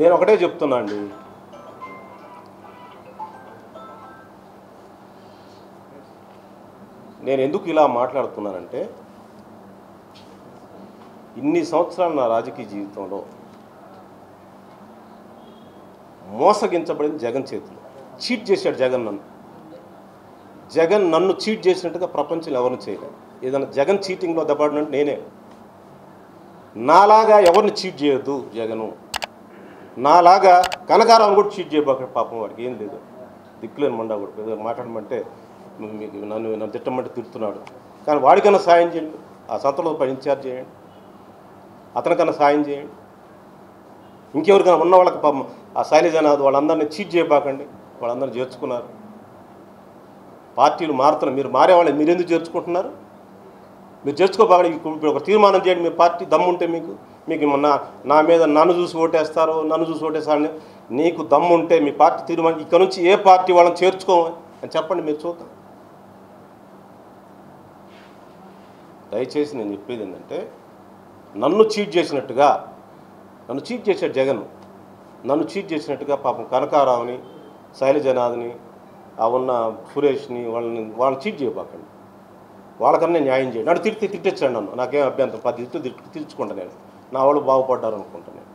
నేను ఒకటే చెప్తున్నా అండి, నేను ఎందుకు ఇలా మాట్లాడుతున్నానంటే ఇన్ని సంవత్సరాలు నా రాజకీయ జీవితంలో మోసగించబడింది జగన్ చేతిలో. చీట్ చేశాడు జగన్ నన్ను చీట్ చేసినట్టుగా ప్రపంచంలో ఎవరిని చేయలేదు. ఏదైనా జగన్ చీటింగ్లో దెబ్బడినట్టు నేనే. నాలాగా ఎవరిని చీట్ చేయొద్దు జగను, నాలాగా కనకారాన్ని కూడా చీట్ చేయబోక. పాపం వాడికి ఏం లేదు, దిక్కులేని మండా కూడా మాట్లాడమంటే మీకు నన్ను తిట్టమంటే తిడుతున్నాడు. కానీ వాడికన్నా సాయం చేయండి, ఆ సంతలో ఇన్ఛార్జ్ చేయండి, అతనికన్నా సాయం చేయండి. ఇంకెవరికైనా ఉన్న వాళ్ళకి పాపం ఆ శైలజనాథ్ వాళ్ళందరినీ చీట్ చేయబాకండి. వాళ్ళందరినీ చేర్చుకున్నారు. పార్టీలు మారుతున్నారు, మీరు మారేవాళ్ళని మీరు ఎందుకు చేర్చుకుంటున్నారు? మీరు చేర్చుకోబాకండి. ఇప్పుడు ఒక తీర్మానం చేయండి, మీ పార్టీ దమ్ముంటే మీకు నా మీద నన్ను చూసి ఓటేస్తారు, నన్ను చూసి ఓటేస్తారని నీకు దమ్ముంటే మీ పార్టీ తీర్మానం ఇక్కడ నుంచి ఏ పార్టీ వాళ్ళని చేర్చుకోమని అని చెప్పండి, మీరు చూద్దాం. దయచేసి నేను చెప్పేది ఏంటంటే, నన్ను చీట్ చేశాడు జగన్. నన్ను చీట్ చేసినట్టుగా పాపం కనకారావుని, శైలజనాథ్ని, ఆ ఉన్న సురేష్ని వాళ్ళని చీట్ చేయబాకండి. వాళ్ళకన్నా న్యాయం చేయండి. నన్ను తిట్టచ్చాడు, నాకేం అభ్యంతరం, 10 తిట్టు తీర్చుకుంటా నేను. నా వాళ్ళు బాగుపడ్డారు అనుకుంటా నేను.